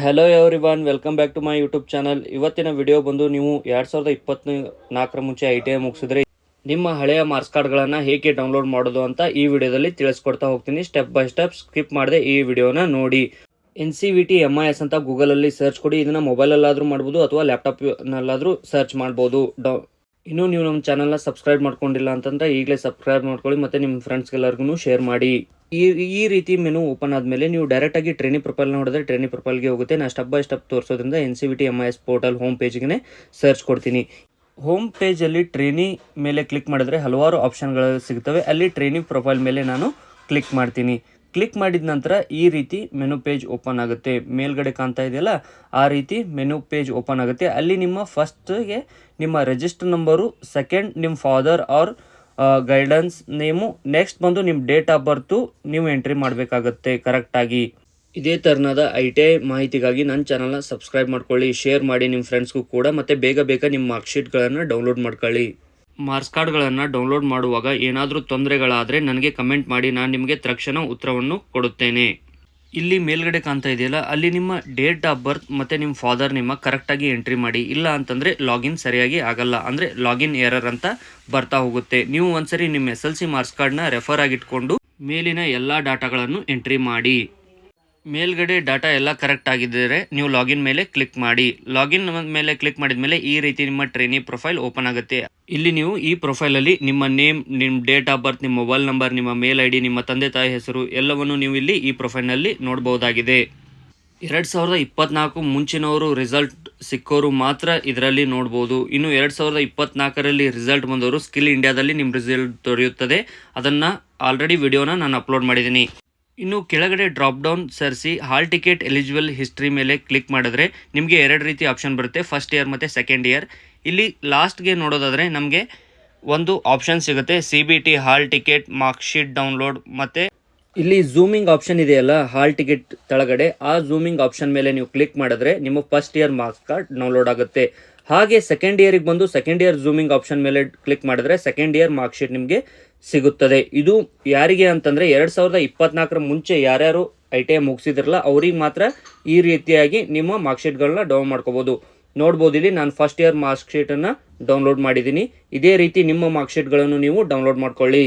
Hello everyone, welcome back to my YouTube channel. ಇವತ್ತಿನ video ಬಂದು ನೀವು 2024 ಮುಂಚೆ ITI ಮುಗಿಸಿದ್ರೆ ನಿಮ್ಮ ಹಳೆಯ ಮಾರ್ಕ್ಸ್ ಕಾರ್ಡ್ಗಳನ್ನು ಹೇಗೆ ಡೌನ್ಲೋಡ್ ಮಾಡೋದು ಅಂತ ಈ ವಿಡಿಯೋದಲ್ಲಿ ತಿಳಿಸ್ಕೊಡ್ತಾ ಹೋಗ್ತೀನಿ. ಸ್ಟೆಪ್ ಬೈ ಸ್ಟೆಪ್ ಸ್ಕಿಪ್ ಮಾಡದೆ ಈ ವಿಡಿಯೋನ ನೋಡಿ. NCVT MIS ಅಂತ ಗೂಗಲಲ್ಲಿ ಸರ್ಚ್ ಕೊಡಿ. ಇದನ್ನು ಮೊಬೈಲಲ್ಲಾದರೂ ಮಾಡ್ಬೋದು ಅಥವಾ ಲ್ಯಾಪ್ಟಾಪ್ನಲ್ಲಾದರೂ ಸರ್ಚ್ ಮಾಡ್ಬೋದು. ಇನ್ನೂ ನೀವು ನಮ್ಮ ಚಾನಲ್ನ ಸಬ್ಸ್ಕ್ರೈಬ್ ಮಾಡ್ಕೊಂಡಿಲ್ಲ ಅಂತಂದರೆ ಈಗಲೇ ಸಬ್ಸ್ಕ್ರೈಬ್ ಮಾಡ್ಕೊಳ್ಳಿ ಮತ್ತು ನಿಮ್ಮ ಫ್ರೆಂಡ್ಸ್ಗೆಲ್ಲರಿಗೂ ಶೇರ್ ಮಾಡಿ. ಈ ರೀತಿ ಮೆನು ಓಪನ್ ಆದಮೇಲೆ ನೀವು ಡೈರೆಕ್ಟಾಗಿ ಟ್ರೈನಿಂಗ್ ಪ್ರೊಫೈಲ್ ನೋಡಿದ್ರೆ ಟ್ರೈನಿಂಗ್ ಪ್ರೊಫೈಲ್ಗೆ ಹೋಗುತ್ತೆ. ನಾನು ಸ್ಟೆಪ್ ಬೈ ಸ್ಟೆಪ್ ತೋರಿಸೋದ್ರಿಂದ NCVT MIS ಪೋರ್ಟಲ್ ಹೋಮ್ ಪೇಜ್ಗೆ ಸರ್ಚ್ ಕೊಡ್ತೀನಿ. ಹೋಮ್ ಪೇಜಲ್ಲಿ ಟ್ರೈನಿಂಗ್ ಮೇಲೆ ಕ್ಲಿಕ್ ಮಾಡಿದ್ರೆ ಹಲವಾರು ಆಪ್ಷನ್ಗಳು ಸಿಗ್ತವೆ. ಅಲ್ಲಿ ಟ್ರೈನಿಂಗ್ ಪ್ರೊಫೈಲ್ ಮೇಲೆ ನಾನು ಕ್ಲಿಕ್ ಮಾಡ್ತೀನಿ. ಕ್ಲಿಕ್ ಮಾಡಿದ ನಂತರ ಈ ರೀತಿ ಮೆನು ಪೇಜ್ ಓಪನ್ ಆಗುತ್ತೆ. ಮೇಲ್ಗಡೆ ಕಾಣ್ತಾ ಇದೆಯಲ್ಲ, ಆ ರೀತಿ ಮೆನು ಪೇಜ್ ಓಪನ್ ಆಗುತ್ತೆ. ಅಲ್ಲಿ ನಿಮ್ಮ ಫಸ್ಟ್ಗೆ ನಿಮ್ಮ ರಿಜಿಸ್ಟರ್ ನಂಬರು, ಸೆಕೆಂಡ್ ನಿಮ್ಮ father or guidance name, next ಬಂದು ನಿಮ್ಮ ಡೇಟ್ ಆಫ್ ಬರ್ತು ನೀವು ಎಂಟ್ರಿ ಮಾಡಬೇಕಾಗತ್ತೆ ಕರೆಕ್ಟಾಗಿ. ಇದೇ ಥರನಾದ ITI ಮಾಹಿತಿಗಾಗಿ ನನ್ನ ಚಾನಲ್ನ ಸಬ್ಸ್ಕ್ರೈಬ್ ಮಾಡ್ಕೊಳ್ಳಿ, ಶೇರ್ ಮಾಡಿ ನಿಮ್ಮ ಫ್ರೆಂಡ್ಸ್ಗೂ ಕೂಡ, ಮತ್ತು ಬೇಗ ನಿಮ್ಮ ಮಾರ್ಕ್ಶೀಟ್ಗಳನ್ನು ಡೌನ್ಲೋಡ್ ಮಾಡ್ಕೊಳ್ಳಿ. ಮಾರ್ಕ್ಸ್ ಕಾರ್ಡ್ಗಳನ್ನು ಡೌನ್ಲೋಡ್ ಮಾಡುವಾಗ ಏನಾದರೂ ತೊಂದರೆಗಳಾದರೆ ನನಗೆ ಕಮೆಂಟ್ ಮಾಡಿ, ನಾನು ನಿಮಗೆ ತಕ್ಷಣ ಉತ್ತರವನ್ನು ಕೊಡುತ್ತೇನೆ. ಇಲ್ಲಿ ಮೇಲ್ಗಡೆ ಕಾಣ್ತಾ ಇದೆಯಲ್ಲ, ಅಲ್ಲಿ ನಿಮ್ಮ ಡೇಟ್ ಆಫ್ ಬರ್ತ್ ಮತ್ತು ನಿಮ್ಮ ಫಾದರ್ ನೇಮ ಕರೆಕ್ಟಾಗಿ ಎಂಟ್ರಿ ಮಾಡಿ. ಇಲ್ಲ ಅಂತಂದರೆ ಲಾಗಿನ್ ಸರಿಯಾಗಿ ಆಗಲ್ಲ, ಅಂದರೆ ಲಾಗಿನ್ ಎರರ್ ಅಂತ ಬರ್ತಾ ಹೋಗುತ್ತೆ. ನೀವು ಒಂದ್ಸರಿ ನಿಮ್ಮ SLC ಮಾರ್ಕ್ಸ್ ಕಾರ್ಡ್ನ ರೆಫರ್ ಆಗಿಟ್ಕೊಂಡು ಮೇಲಿನ ಎಲ್ಲ ಡಾಟಾಗಳನ್ನು ಎಂಟ್ರಿ ಮಾಡಿ. ಮೇಲ್ಗಡೆ ಡಾಟಾ ಎಲ್ಲ ಕರೆಕ್ಟ್ ಆಗಿದ್ದರೆ ನೀವು ಲಾಗಿನ್ ಮೇಲೆ ಕ್ಲಿಕ್ ಮಾಡಿ. ಲಾಗಿನ್ ಮೇಲೆ ಕ್ಲಿಕ್ ಮಾಡಿದ ಮೇಲೆ ಈ ರೀತಿ ನಿಮ್ಮ ಟ್ರೈನಿಂಗ್ ಪ್ರೊಫೈಲ್ ಓಪನ್ ಆಗುತ್ತೆ. ಇಲ್ಲಿ ನೀವು ಈ ಪ್ರೊಫೈಲಲ್ಲಿ ನಿಮ್ಮ ನೇಮ್, ನಿಮ್ಮ ಡೇಟ್ ಆಫ್ ಬರ್ತ್, ನಿಮ್ಮ ಮೊಬೈಲ್ ನಂಬರ್, ನಿಮ್ಮ ಮೇಲ್ ID, ನಿಮ್ಮ ತಂದೆ ತಾಯಿ ಹೆಸರು ಎಲ್ಲವನ್ನು ನೀವು ಇಲ್ಲಿ ಈ ಪ್ರೊಫೈಲ್ನಲ್ಲಿ ನೋಡಬಹುದಾಗಿದೆ. 2024 ಮುಂಚಿನವರು ರಿಸಲ್ಟ್ ಸಿಕ್ಕೋರು ಮಾತ್ರ ಇದರಲ್ಲಿ ನೋಡ್ಬೋದು. ಇನ್ನು 2024ರಲ್ಲಿ ರಿಸಲ್ಟ್ ಬಂದವರು ಸ್ಕಿಲ್ ಇಂಡಿಯಾದಲ್ಲಿ ನಿಮ್ಮ ರಿಸಲ್ಟ್ ದೊರೆಯುತ್ತದೆ. ಅದನ್ನು ಆಲ್ರೆಡಿ ವಿಡಿಯೋನ ನಾನು ಅಪ್ಲೋಡ್ ಮಾಡಿದ್ದೀನಿ. ಇನ್ನು ಕೆಳಗಡೆ ಡ್ರಾಪ್ ಡೌನ್ ಸರಿಸಿ ಹಾಲ್ ಟಿಕೆಟ್ ಎಲಿಜಿಬಲ್ ಹಿಸ್ಟ್ರಿ ಮೇಲೆ ಕ್ಲಿಕ್ ಮಾಡಿದ್ರೆ ನಿಮಗೆ ಎರಡು ರೀತಿ ಆಪ್ಷನ್ ಬರುತ್ತೆ, ಫಸ್ಟ್ ಇಯರ್ ಮತ್ತು ಸೆಕೆಂಡ್ ಇಯರ್. ಇಲ್ಲಿ ಲಾಸ್ಟ್ಗೆ ನೋಡೋದಾದರೆ ನಮಗೆ ಒಂದು ಆಪ್ಷನ್ ಸಿಗುತ್ತೆ, CBT hall ticket marksheet download. ಮತ್ತು ಇಲ್ಲಿ ಝೂಮಿಂಗ್ ಆಪ್ಷನ್ ಇದೆಯಲ್ಲ ಹಾಲ್ ಟಿಕೆಟ್ ತೆಳಗಡೆ, ಆ ಝೂಮಿಂಗ್ ಆಪ್ಷನ್ ಮೇಲೆ ನೀವು ಕ್ಲಿಕ್ ಮಾಡಿದ್ರೆ ನಿಮ್ಮ first year marks card download ಆಗುತ್ತೆ. ಹಾಗೆ ಸೆಕೆಂಡ್ ಇಯರಿಗೆ ಬಂದು ಸೆಕೆಂಡ್ ಇಯರ್ ಝೂಮಿಂಗ್ ಆಪ್ಷನ್ ಮೇಲೆ ಕ್ಲಿಕ್ ಮಾಡಿದ್ರೆ ಸೆಕೆಂಡ್ ಇಯರ್ ಮಾರ್ಕ್ಶೀಟ್ ನಿಮಗೆ ಸಿಗುತ್ತದೆ. ಇದು ಯಾರಿಗೆ ಅಂತಂದರೆ 2024 ಮುಂಚೆ ಯಾರ್ಯಾರು ITI ಮುಗಿಸಿದ್ರಲ್ಲ ಅವ್ರಿಗೆ ಮಾತ್ರ ಈ ರೀತಿಯಾಗಿ ನಿಮ್ಮ ಮಾರ್ಕ್ಶೀಟ್ಗಳನ್ನ ಡೌನ್ ಮಾಡ್ಕೋಬೋದು. ನೋಡ್ಬೋದು, ಇಲ್ಲಿ ನಾನು ಫಸ್ಟ್ ಇಯರ್ ಮಾರ್ಕ್ಶೀಟನ್ನು ಡೌನ್ಲೋಡ್ ಮಾಡಿದ್ದೀನಿ. ಇದೇ ರೀತಿ ನಿಮ್ಮ ಮಾರ್ಕ್ಶೀಟ್ಗಳನ್ನು ನೀವು ಡೌನ್ಲೋಡ್ ಮಾಡ್ಕೊಳ್ಳಿ.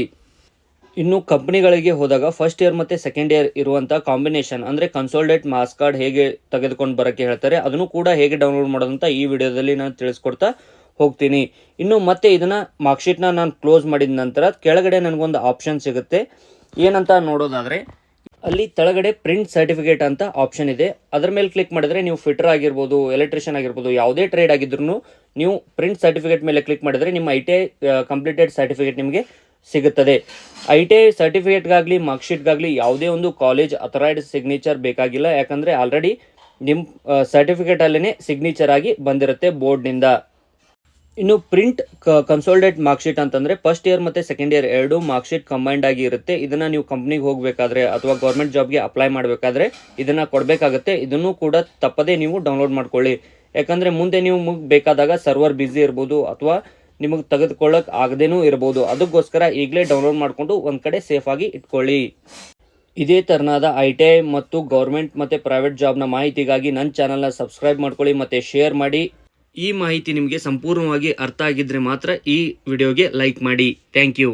ಇನ್ನು ಕಂಪ್ನಿಗಳಿಗೆ ಹೋದಾಗ ಫಸ್ಟ್ ಇಯರ್ ಮತ್ತು ಸೆಕೆಂಡ್ ಇಯರ್ ಇರುವಂಥ ಕಾಂಬಿನೇಷನ್ ಅಂದರೆ ಕನ್ಸೋಲ್ಡೇಟ್ ಮಾರ್ಕ್ಸ್ ಕಾರ್ಡ್ ಹೇಗೆ ತೆಗೆದುಕೊಂಡು ಬರೋಕ್ಕೆ ಹೇಳ್ತಾರೆ, ಅದನ್ನು ಕೂಡ ಹೇಗೆ ಡೌನ್ಲೋಡ್ ಮಾಡೋದಂತ ಈ ವಿಡಿಯೋದಲ್ಲಿ ನಾನು ತಿಳಿಸ್ಕೊಡ್ತಾ ಹೋಗ್ತೀನಿ. ಇನ್ನು ಮತ್ತೆ ಇದನ್ನು ಮಾರ್ಕ್ಶೀಟ್ನ ನಾನು ಕ್ಲೋಸ್ ಮಾಡಿದ ನಂತರ ಕೆಳಗಡೆ ನನಗೊಂದು ಆಪ್ಷನ್ ಸಿಗುತ್ತೆ. ಏನಂತ ನೋಡೋದಾದರೆ ಅಲ್ಲಿ ತೆಳಗಡೆ ಪ್ರಿಂಟ್ ಸರ್ಟಿಫಿಕೇಟ್ ಅಂತ ಆಪ್ಷನ್ ಇದೆ. ಅದರ ಮೇಲೆ ಕ್ಲಿಕ್ ಮಾಡಿದ್ರೆ ನೀವು ಫಿಟರ್ ಆಗಿರ್ಬೋದು, ಎಲೆಕ್ಟ್ರಿಷಿಯನ್ ಆಗಿರ್ಬೋದು, ಯಾವುದೇ ಟ್ರೇಡ್ ಆಗಿದ್ರು ನೀವು ಪ್ರಿಂಟ್ ಸರ್ಟಿಫಿಕೇಟ್ ಮೇಲೆ ಕ್ಲಿಕ್ ಮಾಡಿದರೆ ನಿಮ್ಮ ITI ಕಂಪ್ಲೀಟೆಡ್ ಸರ್ಟಿಫಿಕೇಟ್ ನಿಮಗೆ ಸಿಗುತ್ತದೆ. ITI ಸರ್ಟಿಫಿಕೇಟ್ಗಾಗಲಿ ಮಾರ್ಕ್ಶೀಟ್ಗಾಗಲಿ ಯಾವುದೇ ಒಂದು ಕಾಲೇಜ್ ಅಥರೈಡ್ ಸಿಗ್ನೇಚರ್ ಬೇಕಾಗಿಲ್ಲ, ಯಾಕಂದರೆ ಆಲ್ರೆಡಿ ನಿಮ್ಮ ಸರ್ಟಿಫಿಕೇಟಲ್ಲೇ ಸಿಗ್ನೇಚರ್ ಆಗಿ ಬಂದಿರುತ್ತೆ ಬೋರ್ಡ್ನಿಂದ. ಇನ್ನು ಪ್ರಿಂಟ್ ಕನ್ಸೋಲ್ಡೇಟ್ ಮಾರ್ಕ್ಶೀಟ್ ಅಂತಂದರೆ ಫಸ್ಟ್ ಇಯರ್ ಮತ್ತು ಸೆಕೆಂಡ್ ಇಯರ್ ಎರಡು ಮಾರ್ಕ್ಶೀಟ್ ಕಂಬೈಂಡ್ ಆಗಿ ಇರುತ್ತೆ. ಇದನ್ನು ನೀವು ಕಂಪ್ನಿಗೆ ಹೋಗಬೇಕಾದ್ರೆ ಅಥವಾ ಗೌರ್ಮೆಂಟ್ ಜಾಬ್ಗೆ ಅಪ್ಲೈ ಮಾಡಬೇಕಾದ್ರೆ ಇದನ್ನು ಕೊಡಬೇಕಾಗುತ್ತೆ. ಇದನ್ನು ಕೂಡ ತಪ್ಪದೇ ನೀವು ಡೌನ್ಲೋಡ್ ಮಾಡ್ಕೊಳ್ಳಿ, ಯಾಕಂದರೆ ಮುಂದೆ ನೀವು ಬೇಕಾದಾಗ ಸರ್ವರ್ ಬ್ಯುಸಿ ಇರ್ಬೋದು ಅಥವಾ ನಿಮಗೆ ತೆಗೆದುಕೊಳ್ಳೋಕೆ ಆಗದೇನೂ ಇರ್ಬೋದು. ಅದಕ್ಕೋಸ್ಕರ ಈಗಲೇ ಡೌನ್ಲೋಡ್ ಮಾಡಿಕೊಂಡು ಒಂದು ಕಡೆ ಸೇಫಾಗಿ ಇಟ್ಕೊಳ್ಳಿ. ಇದೇ ಥರನಾದ ITI ಮತ್ತು ಗೌರ್ಮೆಂಟ್ ಮತ್ತು ಪ್ರೈವೇಟ್ ಜಾಬ್ನ ಮಾಹಿತಿಗಾಗಿ ನನ್ನ ಚಾನಲ್ನ ಸಬ್ಸ್ಕ್ರೈಬ್ ಮಾಡ್ಕೊಳ್ಳಿ ಮತ್ತು ಶೇರ್ ಮಾಡಿ. ಈ ಮಾಹಿತಿ ನಿಮಗೆ ಸಂಪೂರ್ಣವಾಗಿ ಅರ್ಥ ಆಗಿದ್ದರೆ ಮಾತ್ರ ಈ ವಿಡಿಯೋಗೆ ಲೈಕ್ ಮಾಡಿ. Thank you.